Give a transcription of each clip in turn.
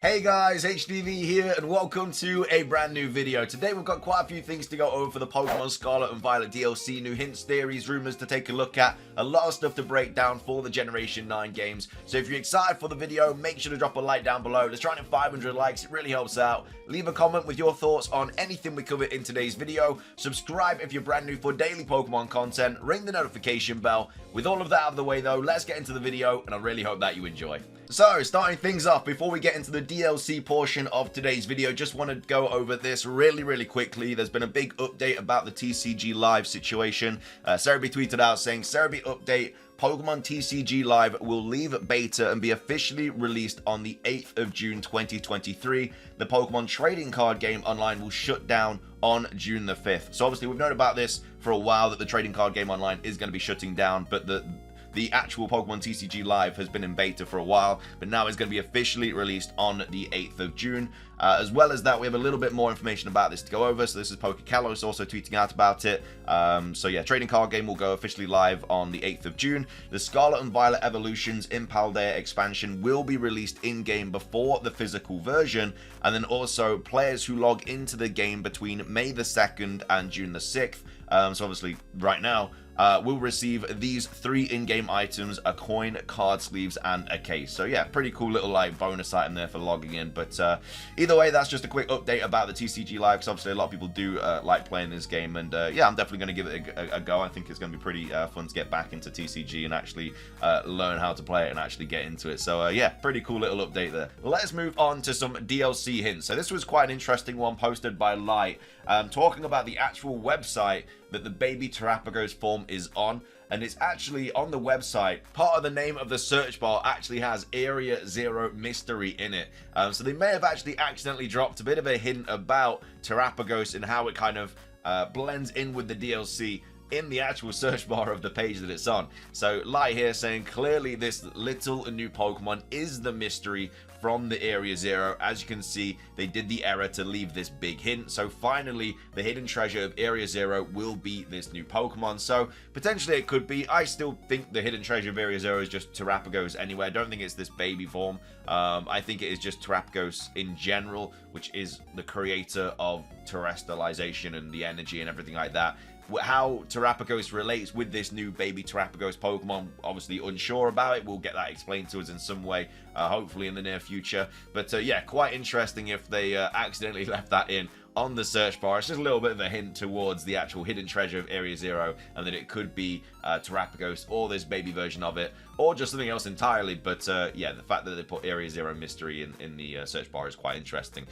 Hey guys, HDvee here and welcome to a brand new video. Today we've got quite a few things to go over for the Pokemon Scarlet and Violet DLC, new hints, theories, rumors to take a look at, a lot of stuff to break down for the Generation 9 games. So if you're excited for the video, make sure to drop a like down below. Let's try and hit 500 likes, it really helps out. Leave a comment with your thoughts on anything we cover in today's video. Subscribe if you're brand new for daily Pokemon content, ring the notification bell. With all of that out of the way though, let's get into the video and I really hope that you enjoy. So, starting things off, before we get into the DLC portion of today's video, just want to go over this really quickly. There's been a big update about the TCG Live situation. Cerebi tweeted out saying, Cerebi update, Pokemon TCG Live will leave beta and be officially released on the 8th of June 2023. The Pokemon trading card game online will shut down on June the 5th. So obviously we've known about this for a while, that the trading card game online is going to be shutting down, but the actual Pokemon TCG Live has been in beta for a while, but now it's going to be officially released on the 8th of June. As well as that, we have a little bit more information about this to go over. So this is Pokecalos also tweeting out about it. So yeah, trading card game will go officially live on the 8th of June. The Scarlet and Violet Evolutions in Paldea expansion will be released in-game before the physical version. And then also, players who log into the game between May the 2nd and June the 6th, so obviously right now, will receive these 3 in-game items: a coin, card sleeves, and a case. So yeah, pretty cool little like bonus item there for logging in. But either way, that's just a quick update about the TCG Live, because obviously a lot of people do like playing this game, and yeah, I'm definitely going to give it a go. I think it's going to be pretty fun to get back into TCG and actually learn how to play it and actually get into it. So yeah, pretty cool little update there. Let's move on to some DLC hints. So this was quite an interesting one posted by Light, talking about the actual website that the baby Terapagos form is on, and it's actually on the website. Part of the name of the search bar actually has Area Zero Mystery in it, so they may have actually accidentally dropped a bit of a hint about Terapagos and how it kind of blends in with the DLC in the actual search bar of the page that it's on. So Light here saying clearly this little new Pokemon is the mystery from the Area Zero. As you can see, they did the error to leave this big hint. So finally, the hidden treasure of Area Zero will be this new Pokemon. So potentially it could be. I still think the hidden treasure of Area Zero is just Terapagos anyway. I don't think it's this baby form. I think it is just Terapagos in general, which is the creator of terrestrialization and the energy and everything like that. How Terapagos relates with this new baby Terapagos Pokemon, obviously unsure about it. We'll get that explained to us in some way, hopefully in the near future. But yeah, quite interesting if they accidentally left that in on the search bar. It's just a little bit of a hint towards the actual hidden treasure of Area Zero, and that it could be Terapagos or this baby version of it, or just something else entirely. But yeah, the fact that they put Area Zero Mystery in the search bar is quite interesting.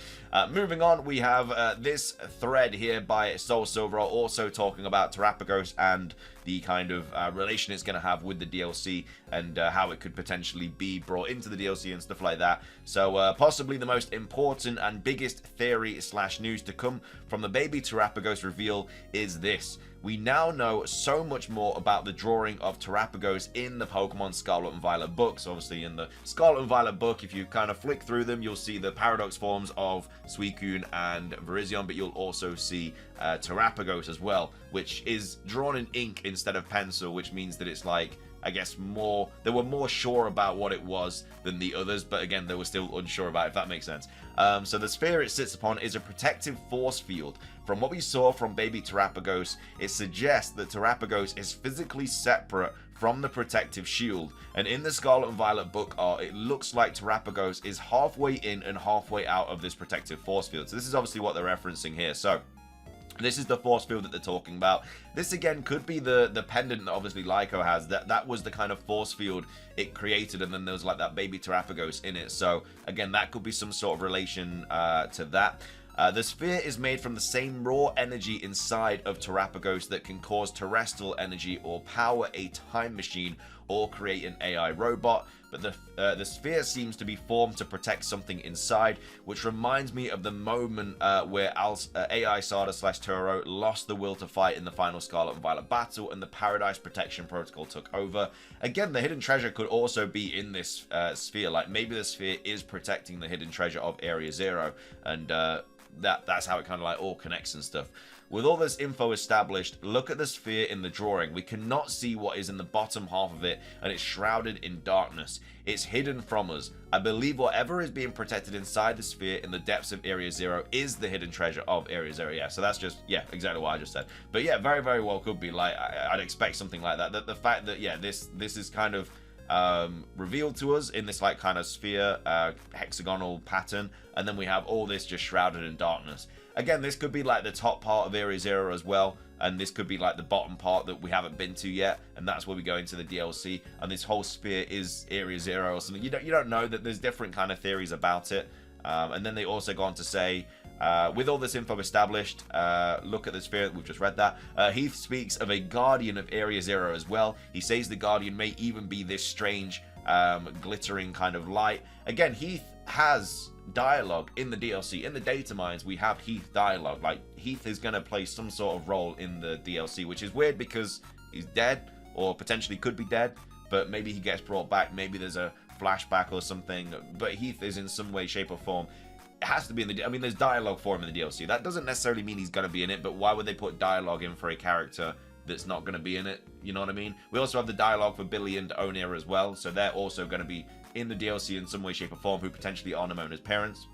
Moving on, we have this thread here by Soul Silver also talking about Terapagos and the kind of relation it's going to have with the DLC, and how it could potentially be brought into the DLC and stuff like that. So possibly the most important and biggest theory slash news to come from the baby Terapagos reveal is this. We now know so much more about the drawing of Terapagos in the Pokemon Scarlet and Violet books. Obviously, in the Scarlet and Violet book, if you kind of flick through them, you'll see the paradox forms of Suicune and Virizion, but you'll also see Terapagos as well, which is drawn in ink instead of pencil, which means that it's like, I guess, more, they were more sure about what it was than the others, but again, they were still unsure about it, if that makes sense. So the sphere it sits upon is a protective force field. From what we saw from baby Terapagos, it suggests that Terapagos is physically separate from the protective shield, and in the Scarlet and Violet book art, it looks like Terapagos is halfway in and halfway out of this protective force field. So this is obviously what they're referencing here. So this is the force field that they're talking about. This again could be the pendant that obviously Lyco has. That was the kind of force field it created, and then there was like that baby Terapagos in it. So again, that could be some sort of relation to that. The sphere is made from the same raw energy inside of Terapagos that can cause terrestrial energy or power a time machine or create an AI robot, but the sphere seems to be formed to protect something inside, which reminds me of the moment where AI Sada / Turo lost the will to fight in the final Scarlet and Violet battle, and the Paradise Protection Protocol took over. Again, the hidden treasure could also be in this sphere. Like maybe the sphere is protecting the hidden treasure of Area Zero, and that's how it kind of like all connects and stuff. With all this info established, look at the sphere in the drawing. We cannot see what is in the bottom half of it, and it's shrouded in darkness. It's hidden from us. I believe whatever is being protected inside the sphere in the depths of Area Zero is the hidden treasure of Area Zero. Yeah, so that's just, yeah, exactly what I just said. But yeah, very, very well could be. Like, I'd expect something like that. The fact that, yeah, this is kind of revealed to us in this like kind of sphere hexagonal pattern, and then we have all this just shrouded in darkness. Again, this could be like the top part of Area Zero as well, and this could be like the bottom part that we haven't been to yet, and that's where we go into the DLC, and this whole sphere is Area Zero or something. You don't know. That there's different kind of theories about it. And then they also go on to say, with all this info established, look at the sphere, we've just read that. Heath speaks of a guardian of Area Zero as well. He says the guardian may even be this strange, glittering kind of light. Again, Heath has dialogue in the DLC. In the data mines, we have Heath dialogue. Like, Heath is going to play some sort of role in the DLC, which is weird because he's dead, or potentially could be dead, but maybe he gets brought back. Maybe there's a flashback or something, but Heath is in some way, shape, or form. It has to be in the... I mean, there's dialogue for him in the DLC. That doesn't necessarily mean he's going to be in it, but why would they put dialogue in for a character that's not going to be in it? You know what I mean? We also have the dialogue for Billy and Onir as well, so they're also going to be in the DLC in some way, shape, or form, who potentially are Nemona's parents.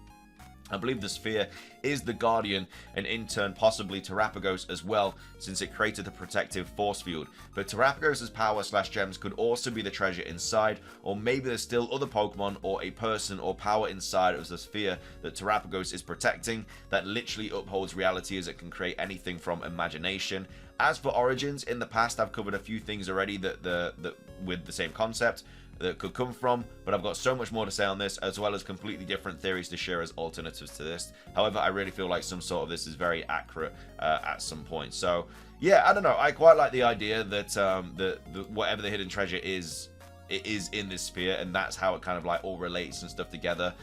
I believe the sphere is the guardian, and in turn possibly Terapagos as well, since it created the protective force field. But Terapagos' power / gems could also be the treasure inside, or maybe there's still other Pokemon or a person or power inside of the sphere that Terapagos is protecting that literally upholds reality, as it can create anything from imagination. As for origins, in the past I've covered a few things already that with the same concept that could come from, but I've got so much more to say on this, as well as completely different theories to share as alternatives to this. However, I really feel like some sort of this is very accurate at some point. So yeah, I don't know, I quite like the idea that whatever the hidden treasure is, it is in this sphere, and that's how it kind of like all relates and stuff together.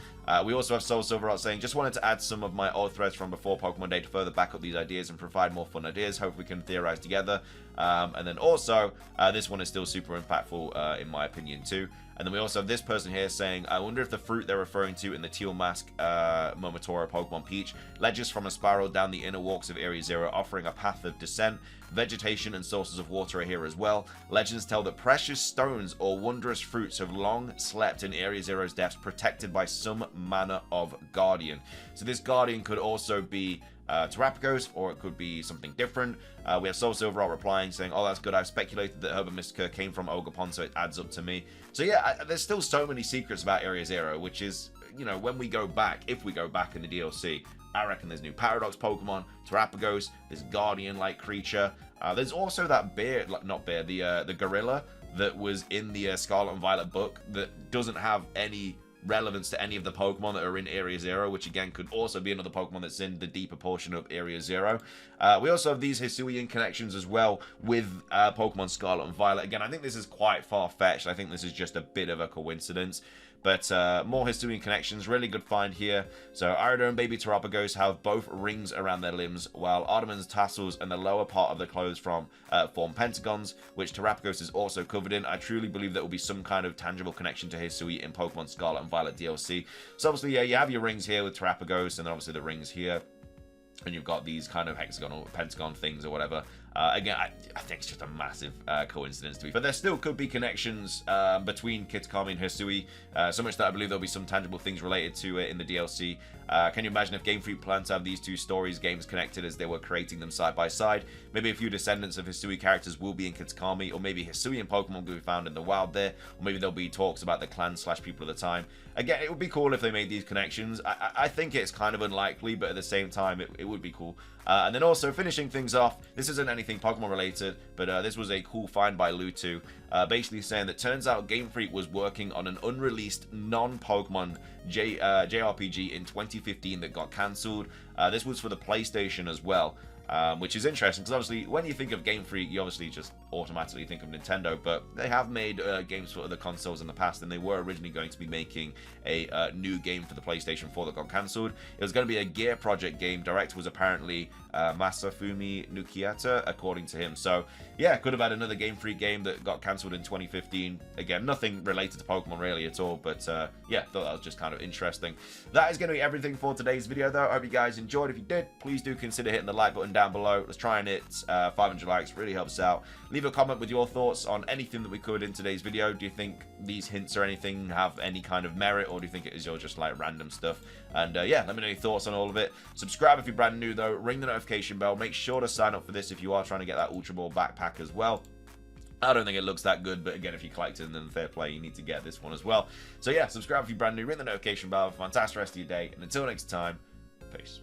We also have Soul Silver out saying, just wanted to add some of my old threads from before Pokemon Day to further back up these ideas and provide more fun ideas. Hope we can theorize together. And then also, this one is still super impactful in my opinion too. And then we also have this person here saying, I wonder if the fruit they're referring to in the Teal Mask Momotaro Pokemon Peach ledges from a spiral down the inner walks of Area Zero, offering a path of descent. Vegetation and sources of water are here as well. Legends tell that precious stones or wondrous fruits have long slept in Area Zero's depths, protected by some manner of guardian. So this guardian could also be Terapagos, or it could be something different. We have Soul Silver replying saying, oh, that's good. I've speculated that Herba Mystica came from Ogerpon, so it adds up to me. So yeah, there's still so many secrets about Area Zero, which is, you know, when we go back, if we go back in the DLC, I reckon there's new Paradox Pokemon, Terapagos, this Guardian-like creature. There's also that bear, not bear, the gorilla that was in the Scarlet and Violet book that doesn't have any relevance to any of the Pokemon that are in Area Zero, which again could also be another Pokemon that's in the deeper portion of Area Zero. We also have these Hisuian connections as well with Pokemon Scarlet and Violet. Again, I think this is quite far-fetched. I think this is just a bit of a coincidence. But more Hisuian connections, really good find here. So Ariadur and Baby Terapagos have both rings around their limbs, while Ardaman's tassels and the lower part of their clothes form pentagons, which Terapagos is also covered in. I truly believe there will be some kind of tangible connection to Hisui in Pokemon Scarlet and Violet DLC. So obviously, yeah, you have your rings here with Terapagos, and then obviously the rings here. And you've got these kind of hexagonal, pentagon things or whatever. Again, I think it's just a massive coincidence to me. But there still could be connections between Kitakami and Hisui, so much that I believe there'll be some tangible things related to it in the DLC. Can you imagine if Game Freak planned to have these two games connected as they were creating them side by side? Maybe a few descendants of Hisui characters will be in Kitakami, or maybe Hisuian Pokemon will be found in the wild there, or maybe there'll be talks about the clan / people at the time. Again, it would be cool if they made these connections. I think it's kind of unlikely, but at the same time, it would be cool. And then also, finishing things off, this isn't anything Pokemon related, but this was a cool find by Lutu, basically saying that turns out Game Freak was working on an unreleased non-Pokemon JRPG in 2015 that got cancelled. This was for the PlayStation as well. which is interesting because obviously when you think of Game Freak, you obviously just automatically think of Nintendo, but they have made games for other consoles in the past, and they were originally going to be making a new game for the PlayStation 4 that got cancelled. It was going to be a Gear Project game. Director was apparently Masafumi Nukiyata, according to him. So yeah, could have had another Game Freak game that got cancelled in 2015. Again, nothing related to Pokemon really at all, but yeah, thought that was just kind of interesting. That is going to be everything for today's video though. I hope you guys enjoyed. If you did, please do consider hitting the like button down below. Let's try and hit 500 likes, really helps out. Leave a comment with your thoughts on anything that we covered in today's video. Do you think these hints or anything have any kind of merit, or do you think it is all just like random stuff? And yeah, let me know your thoughts on all of it. Subscribe if you're brand new though, ring the notification bell, make sure to sign up for this if you are trying to get that Ultra Ball backpack as well. I don't think it looks that good, but again, if you collected it, then fair play, you need to get this one as well. So yeah, subscribe if you're brand new, ring the notification bell. Have a fantastic rest of your day, and until next time, peace.